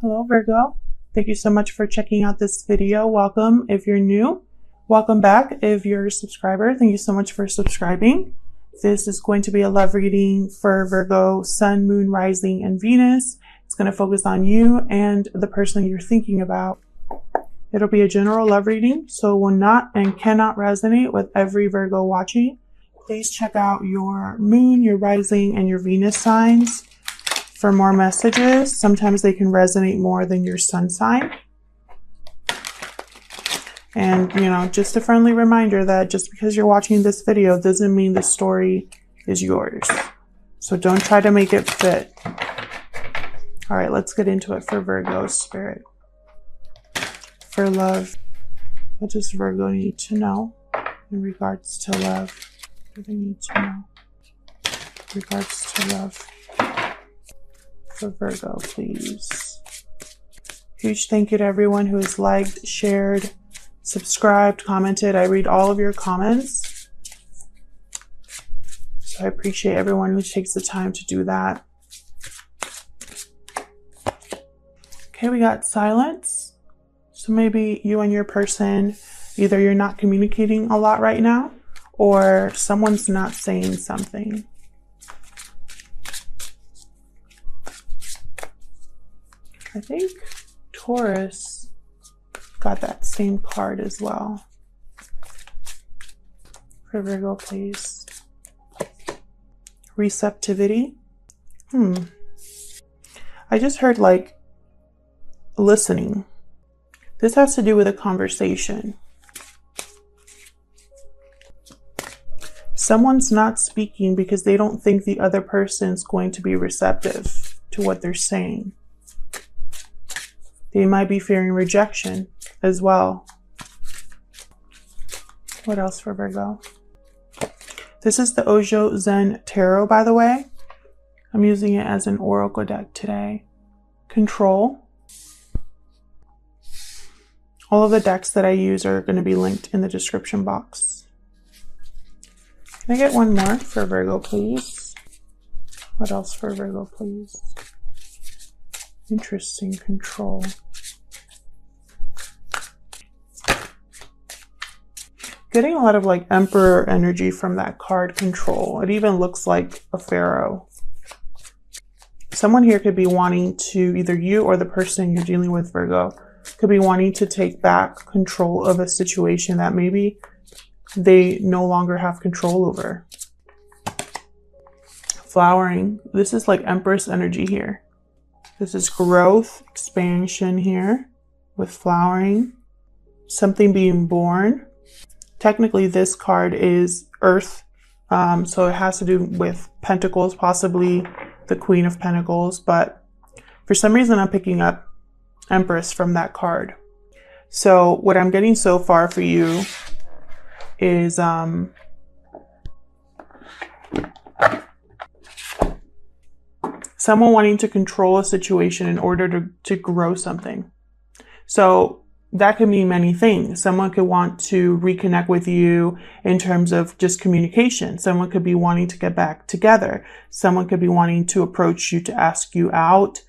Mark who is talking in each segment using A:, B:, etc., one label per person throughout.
A: Hello Virgo, thank you so much for checking out this video. Welcome if you're new. Welcome back if you're a subscriber. Thank you so much for subscribing. This is going to be a love reading for Virgo, Sun, Moon, Rising, and Venus. It's going to focus on you and the person you're thinking about. It'll be a general love reading, so will not and cannot resonate with every Virgo watching. Please check out your Moon, your Rising, and your Venus signs for more messages. Sometimes they can resonate more than your Sun sign. And, just a friendly reminder that just because you're watching this video doesn't mean the story is yours. So don't try to make it fit. All right, let's get into it for Virgo spirit. For love, what does Virgo need to know in regards to love? What do they need to know in regards to love? For Virgo, please. Huge thank you to everyone who has liked, shared, subscribed, commented. I read all of your comments. So I appreciate everyone who takes the time to do that. Okay, we got silence. So maybe you and your person, either you're not communicating a lot right now, or someone's not saying something. I think Taurus got that same card as well. For Virgo, please. Receptivity. I just heard like listening. This has to do with a conversation. Someone's not speaking because they don't think the other person's going to be receptive to what they're saying. They might be fearing rejection as well. What else for Virgo? This is the Ojo Zen Tarot, by the way. I'm using it as an oracle deck today. Control. All of the decks that I use are going to be linked in the description box. Can I get one more for Virgo, please? What else for Virgo, please? Interesting. Control. Getting a lot of like Emperor energy from that card, Control. It even looks like a pharaoh. Someone here could be wanting to, either you or the person you're dealing with, Virgo, could be wanting to take back control of a situation that maybe they no longer have control over. Flowering. This is like Empress energy here. This is growth, expansion here with flowering. Something being born. Technically, this card is Earth, so it has to do with Pentacles, possibly the Queen of Pentacles, but for some reason I'm picking up Empress from that card. So what I'm getting so far for you is someone wanting to control a situation in order to grow something. So that could mean many things. Someone could want to reconnect with you in terms of just communication. Someone could be wanting to get back together. Someone could be wanting to approach you to ask you out.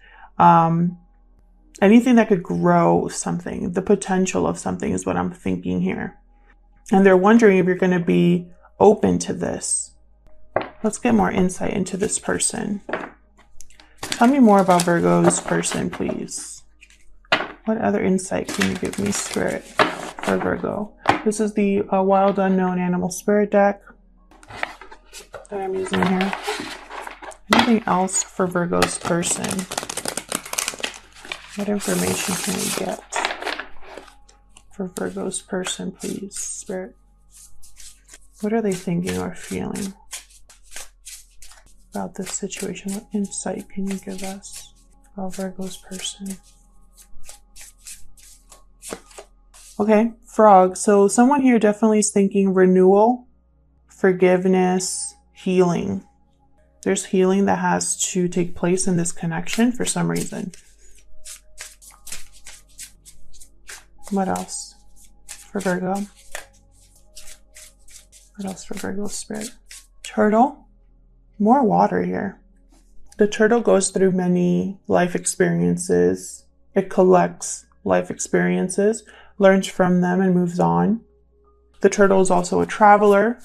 A: Anything that could grow something. The potential of something is what I'm thinking here. And they're wondering if you're going to be open to this. Let's get more insight into this person. Tell me more about Virgo's person, please. What other insight can you give me, Spirit, for Virgo? This is the Wild Unknown Animal Spirit deck that I'm using here. Anything else for Virgo's person? What information can we get for Virgo's person, please, Spirit? What are they thinking or feeling about this situation? What insight can you give us about Virgo's person? Okay, frog. So someone here definitely is thinking renewal, forgiveness, healing. There's healing that has to take place in this connection for some reason. What else for Virgo? What else for Virgo spirit? Turtle. More water here. The turtle goes through many life experiences It collects life experiences, learns from them, and moves on. The turtle is also a traveler.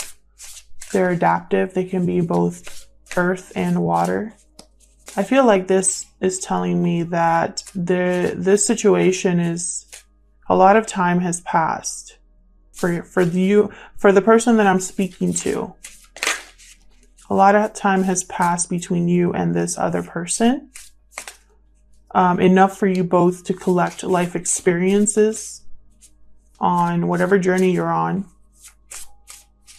A: They're adaptive. They can be both earth and water. I feel like this is telling me that this situation is, a lot of time has passed for the person that I'm speaking to. A lot of time has passed between you and this other person. Enough for you both to collect life experiences on whatever journey you're on.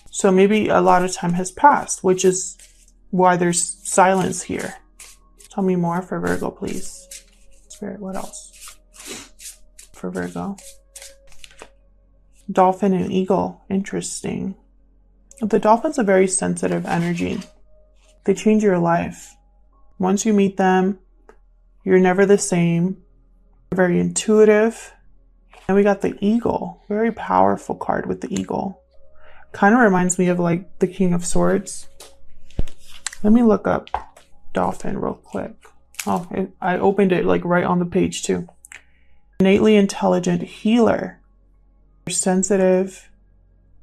A: So maybe a lot of time has passed, which is why there's silence here. Tell me more for Virgo, please. Spirit, what else for Virgo? Dolphin and eagle. Interesting. The dolphin's a very sensitive energy. They change your life. Once you meet them, you're never the same. They're very intuitive. And we got the eagle. Very powerful card with the eagle. Kind of reminds me of like the King of Swords. Let me look up dolphin real quick. Oh, I opened it like right on the page too. Innately intelligent healer. They're sensitive.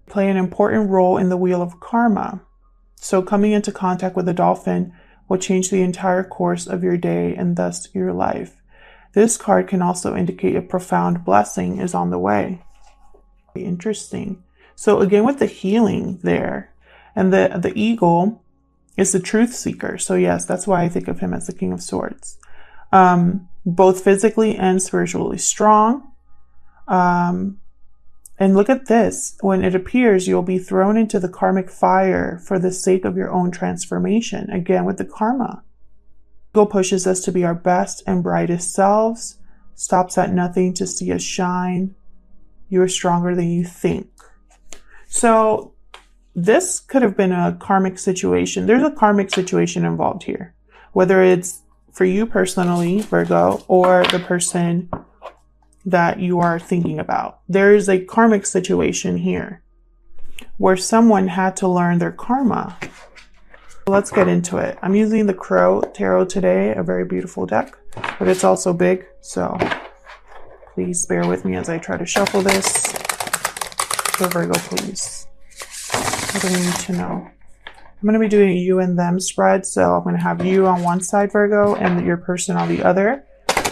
A: Play an important role in the wheel of karma. So coming into contact with a dolphin will change the entire course of your day and thus your life. This card can also indicate a profound blessing is on the way. Interesting. So again, with the healing there, and the eagle is the truth seeker. So yes, that's why I think of him as the King of Swords. Both physically and spiritually strong. And look at this. When it appears, you'll be thrown into the karmic fire for the sake of your own transformation. Again, with the karma. Ego pushes us to be our best and brightest selves. Stops at nothing to see us shine. You are stronger than you think. So this could have been a karmic situation. There's a karmic situation involved here. Whether it's for you personally, Virgo, or the person that you are thinking about. There is a karmic situation here where someone had to learn their karma. Let's get into it. I'm using the Crow Tarot today, a very beautiful deck, but it's also big, so please bear with me as I try to shuffle this. So Virgo, please. What do we need to know? I'm going to be doing a you and them spread, so I'm going to have you on one side, Virgo, and your person on the other.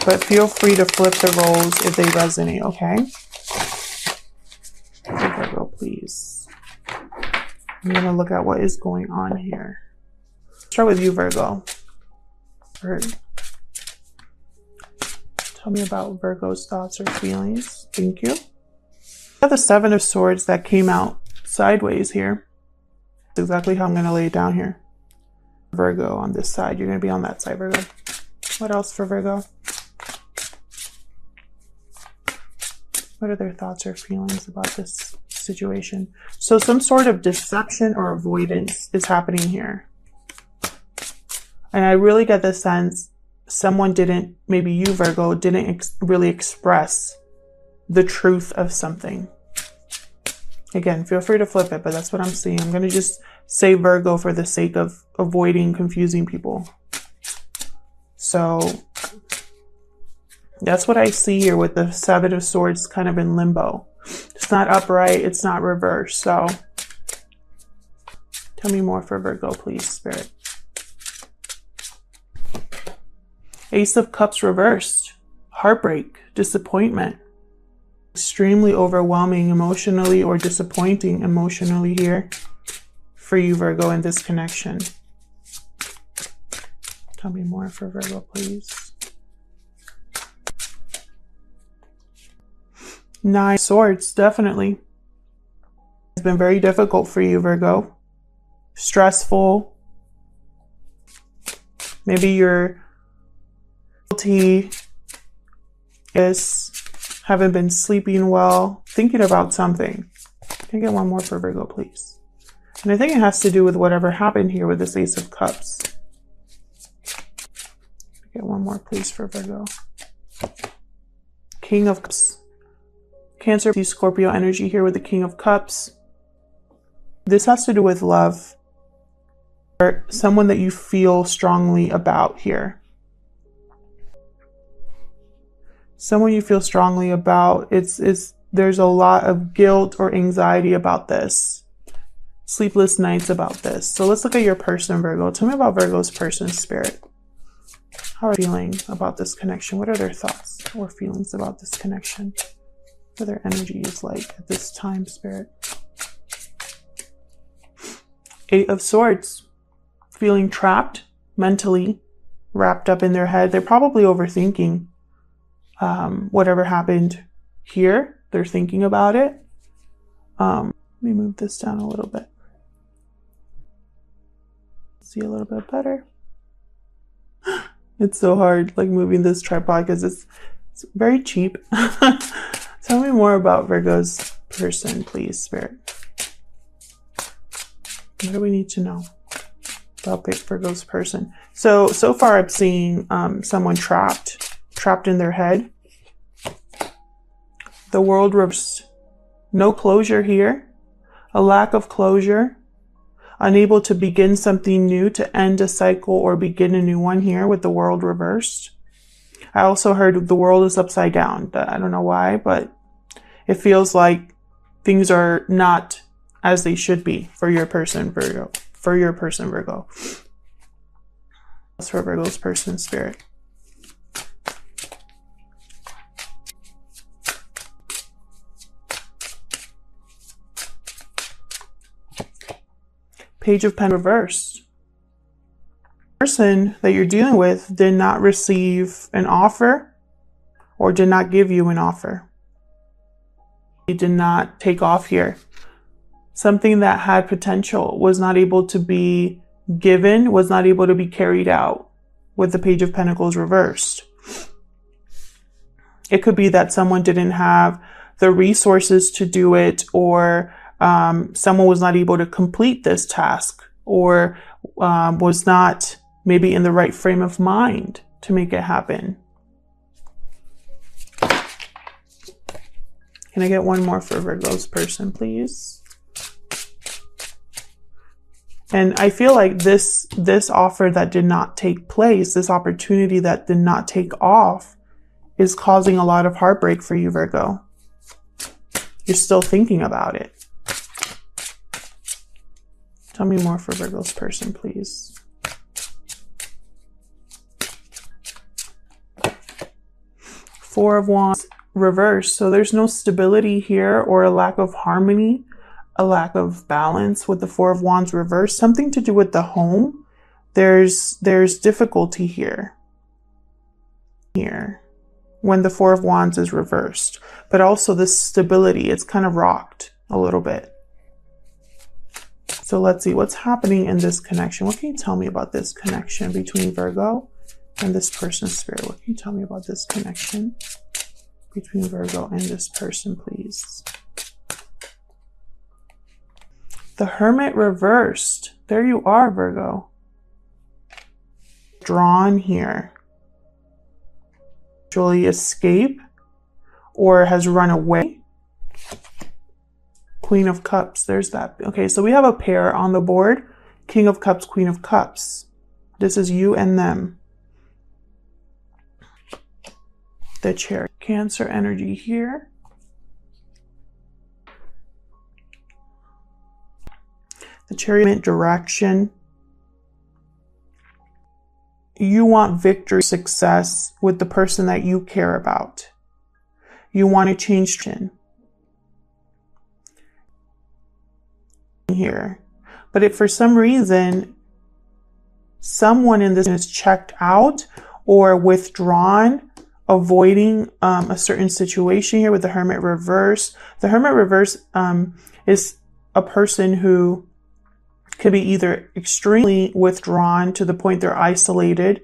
A: But feel free to flip the roles if they resonate, okay? So Virgo, please. I'm going to look at what is going on here. Start with you, Virgo. Tell me about Virgo's thoughts or feelings. Thank you. I have the Seven of Swords that came out sideways here. That's exactly how I'm going to lay it down here. Virgo on this side. You're going to be on that side, Virgo. What else for Virgo? What are their thoughts or feelings about this situation? So some sort of deception or avoidance is happening here. And I really get the sense someone didn't, maybe you, Virgo, didn't really express the truth of something. Again, feel free to flip it, but that's what I'm seeing. I'm going to just say Virgo for the sake of avoiding confusing people. So that's what I see here with the Seven of Swords kind of in limbo. It's not upright. It's not reversed. So tell me more for Virgo, please, Spirit. Ace of Cups reversed. Heartbreak, disappointment. Extremely overwhelming emotionally or disappointing emotionally here for you, Virgo, in this connection. Tell me more for Virgo, please. Nine of Swords, definitely. It's been very difficult for you, Virgo. Stressful. Maybe your guilty is haven't been sleeping well, thinking about something. Can I get one more for Virgo, please? And I think it has to do with whatever happened here with this Ace of Cups. Get one more, please, for Virgo. King of Cups. Cancer, Scorpio energy here with the King of Cups. This has to do with love. Or someone that you feel strongly about here. someone you feel strongly about. There's a lot of guilt or anxiety about this. Sleepless nights about this. So let's look at your person, Virgo. Tell me about Virgo's person, Spirit. How are they feeling about this connection? What are their thoughts or feelings about this connection? What are their energies like at this time, Spirit? 8 of Swords. Feeling trapped mentally, wrapped up in their head. They're probably overthinking whatever happened here. They're thinking about it. Let me move this down a little bit. See a little bit better. It's so hard, like, moving this tripod because it's very cheap. Tell me more about Virgo's person, please, Spirit. What do we need to know about Virgo's person? So far I'm seeing someone trapped in their head. The World reversed. No closure here. A lack of closure. Unable to begin something new, to end a cycle or begin a new one here with the World reversed. I also heard the world is upside down. I don't know why, but it feels like things are not as they should be for your person, Virgo. For your person, Virgo. That's for Virgo's person, Spirit. Page of Pentacles reversed. The person that you're dealing with did not receive an offer or did not give you an offer. He did not take off here. Something that had potential was not able to be given, was not able to be carried out with the Page of Pentacles reversed. It could be that someone didn't have the resources to do it, or someone was not able to complete this task, or was not maybe in the right frame of mind to make it happen. Can I get one more for Virgo's person, please? And I feel like this offer that did not take place, this opportunity that did not take off, is causing a lot of heartbreak for you, Virgo. You're still thinking about it. Tell me more for Virgo's person, please. Four of Wands reversed. So there's no stability here, or a lack of harmony, a lack of balance with the Four of Wands reversed. Something to do with the home. There's difficulty here when the Four of Wands is reversed, but also the stability. It's kind of rocked a little bit. So let's see what's happening in this connection. What can you tell me about this connection between Virgo and this person's spirit? What can you tell me about this connection between Virgo and this person, please? The Hermit reversed. There you are, Virgo. Drawn here. Actually escape or has run away. Queen of Cups, there's that. Okay, so we have a pair on the board. King of Cups, Queen of Cups. This is you and them. The Chariot. Cancer energy here. The Chariot direction. You want victory, success with the person that you care about. You want to change here. But if for some reason someone in this is checked out or withdrawn, avoiding a certain situation here with the Hermit reverse. The Hermit reverse is a person who could be either extremely withdrawn to the point they're isolated.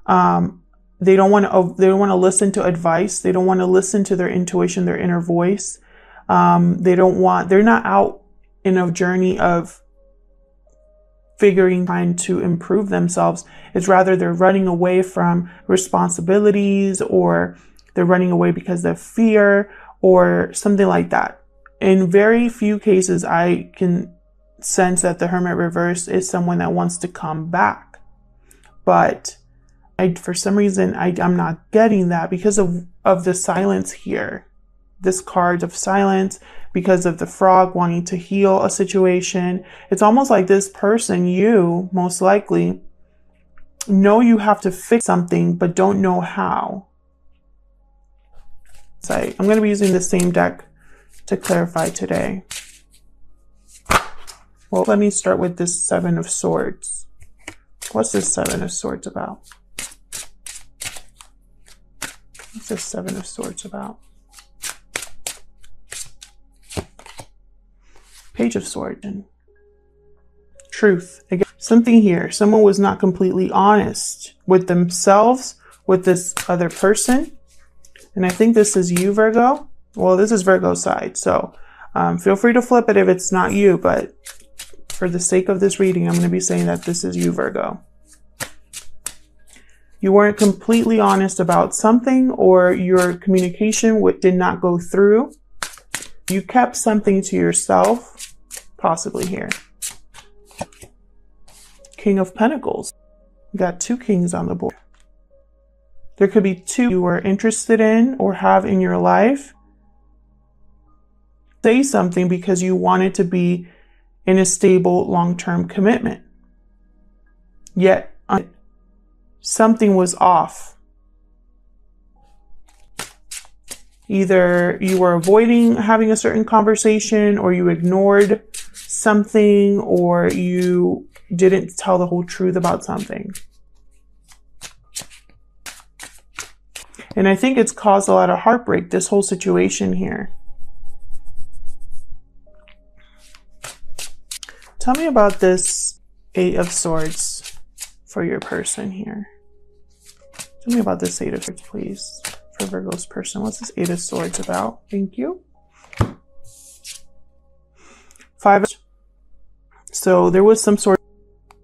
A: They don't want to listen to advice. They don't want to listen to their intuition, their inner voice. They're not out in a journey of trying to improve themselves. It's rather they're running away from responsibilities, or they're running away because of fear or something like that. In very few cases, I can sense that the Hermit reverse is someone that wants to come back. But For some reason, I'm not getting that because of the silence here. This card of silence, because of the frog wanting to heal a situation. It's almost like this person, you most likely, know you have to fix something, but don't know how. So I'm going to be using the same deck to clarify today. Well, let me start with this Seven of Swords. What's this Seven of Swords about? What's this Seven of Swords about? Page of Swords. Truth. Again, something here. Someone was not completely honest with themselves, with this other person. And I think this is you, Virgo. Well, this is Virgo's side. So feel free to flip it if it's not you. But for the sake of this reading, I'm going to be saying that this is you, Virgo. You weren't completely honest about something, or your communication did not go through. You kept something to yourself, possibly here. King of Pentacles. You got two kings on the board. There could be two you were interested in or have in your life. Say something because you wanted to be in a stable long-term commitment. Yet something was off. Either you were avoiding having a certain conversation, or you ignored something, or you didn't tell the whole truth about something. And I think it's caused a lot of heartbreak, this whole situation here. Tell me about this Eight of Swords for your person here. Tell me about this Eight of Swords, please, for Virgo's person. What's this Eight of Swords about? Thank you. Five. So there was some sort of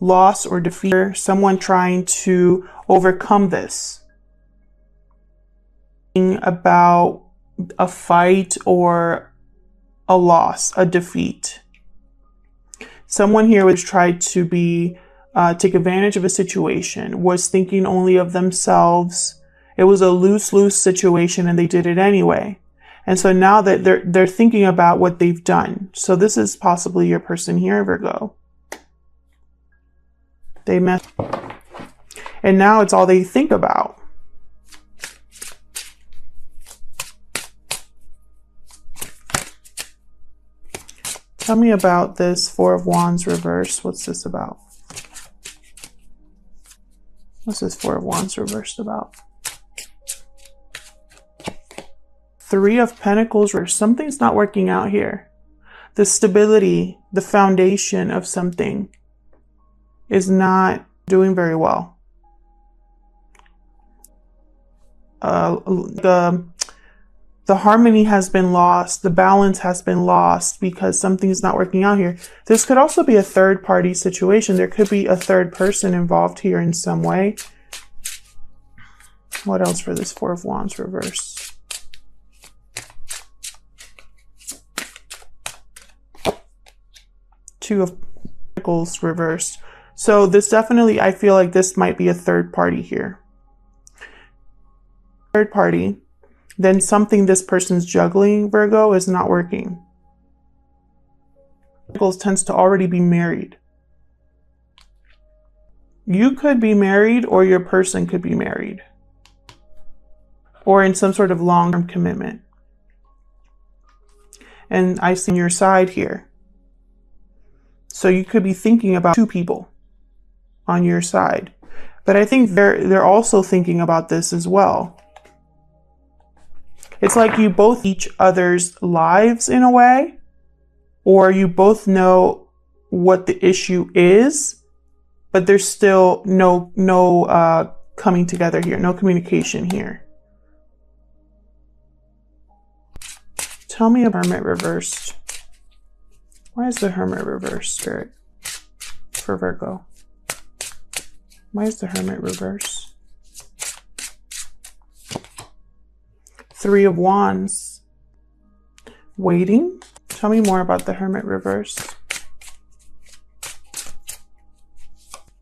A: loss or defeat, someone trying to overcome this. About a fight or a loss, a defeat. Someone here was tried to take advantage of a situation, was thinking only of themselves. It was a lose-lose situation and they did it anyway. And so now that they're thinking about what they've done. So this is possibly your person here, Virgo. They messed up. And now it's all they think about. Tell me about this Four of Wands reverse. What's this about? What's this Four of Wands reversed about? Three of Pentacles reversed. Something's not working out here. The stability, the foundation of something is not doing very well. The harmony has been lost. The balance has been lost because something's not working out here. This could also be a third party situation. There could be a third person involved here in some way. What else for this Four of Wands reverse? Two of Pentacles reversed. So this definitely, I feel like this might be a third party here. Third party. Then something this person's juggling, Virgo, is not working. Pentacles tends to already be married. You could be married, or your person could be married, or in some sort of long-term commitment. And I see your side here. So you could be thinking about two people on your side. But I think they're also thinking about this as well. It's like you both each other's lives in a way, or you both know what the issue is, but there's still no coming together here, no communication here. Tell me about Hermit reversed. Why is the Hermit reversed, Spirit, for Virgo? Why is the Hermit reversed? Three of Wands. Waiting. Tell me more about the Hermit reverse.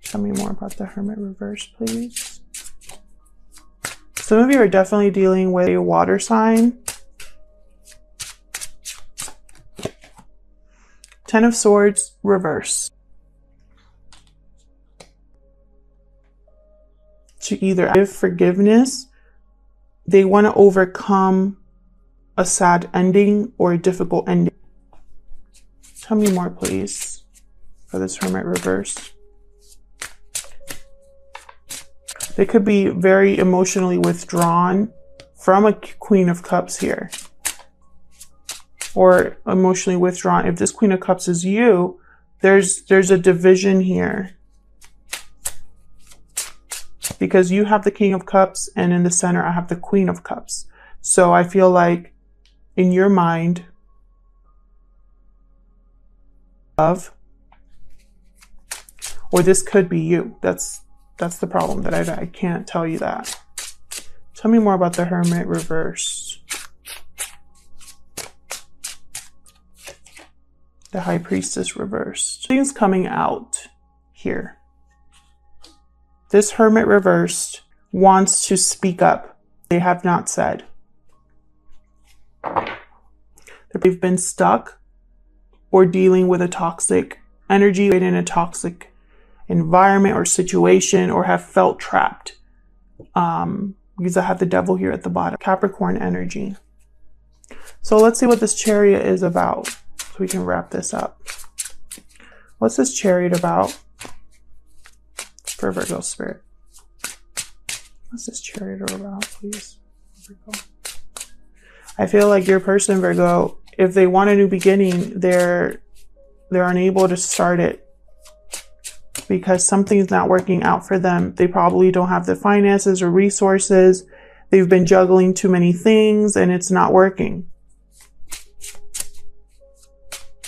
A: Tell me more about the Hermit reverse, please. Some of you are definitely dealing with a water sign. Ten of Swords, reverse. To either give forgiveness, they want to overcome a sad ending or a difficult ending. Tell me more, please, for this Hermit reverse. They could be very emotionally withdrawn from a Queen of Cups here. Or emotionally withdrawn. If this Queen of Cups is you, there's a division here. Because you have the King of Cups and in the center I have the Queen of Cups. So I feel like in your mind, love, or this could be you. That's the problem, that I can't tell you that. Tell me more about the Hermit reverse. The High Priestess reversed. Things coming out here. This Hermit reversed wants to speak up. They have not said. They've been stuck or dealing with a toxic energy in a toxic environment or situation, or have felt trapped. Because I have the Devil here at the bottom. Capricorn energy. So let's see what this Chariot is about. So we can wrap this up. What's this Chariot about for Virgo spirit? What's this Chariot about, please? Virgo. I feel like your person, Virgo, if they want a new beginning, they're unable to start it because something's not working out for them. They probably don't have the finances or resources. They've been juggling too many things and it's not working.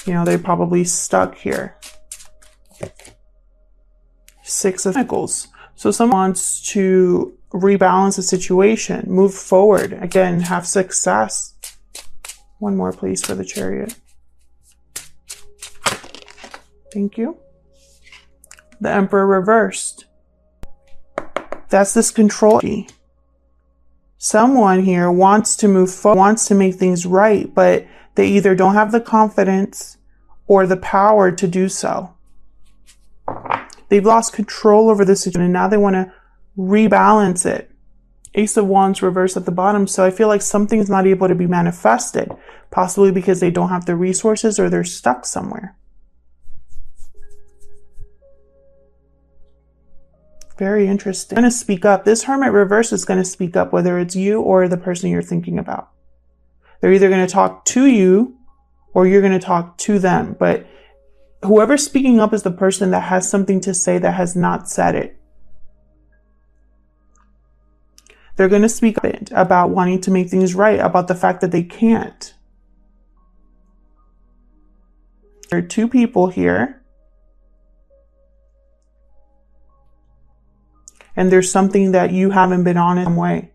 A: You know, they're probably stuck here. Six of Pentacles. So someone wants to rebalance the situation, move forward, again, have success. One more, please, for the Chariot. Thank you. The Emperor reversed. That's this control. Someone here wants to move forward, wants to make things right, but they either don't have the confidence or the power to do so. They've lost control over the situation and now they want to rebalance it. Ace of Wands reversed at the bottom. So I feel like something is not able to be manifested, possibly because they don't have the resources or they're stuck somewhere. Very interesting. I'm going to speak up. This Hermit reverse is going to speak up, whether it's you or the person you're thinking about. They're either going to talk to you or you're going to talk to them. But whoever's speaking up is the person that has something to say that has not said it. They're going to speak up about wanting to make things right, about the fact that they can't. There are two people here. And there's something that you haven't been on in some way.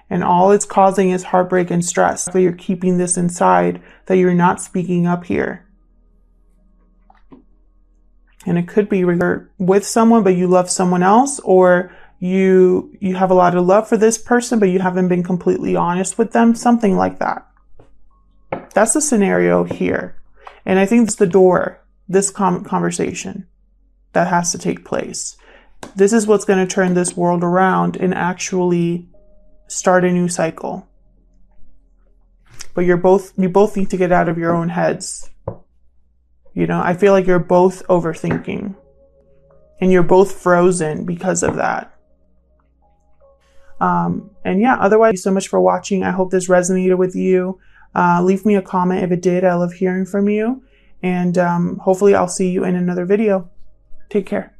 A: And all it's causing is heartbreak and stress. So you're keeping this inside, that you're not speaking up here. And it could be you're with someone, but you love someone else, or you have a lot of love for this person, but you haven't been completely honest with them. Something like that. That's the scenario here. And I think it's the door, this conversation that has to take place. This is what's going to turn this world around and actually start a new cycle. But you both need to get out of your own heads. You know, I feel like you're both overthinking and you're both frozen because of that. And yeah, otherwise, thank you so much for watching. I hope this resonated with you. Leave me a comment if it did. I love hearing from you. And hopefully I'll see you in another video. Take care.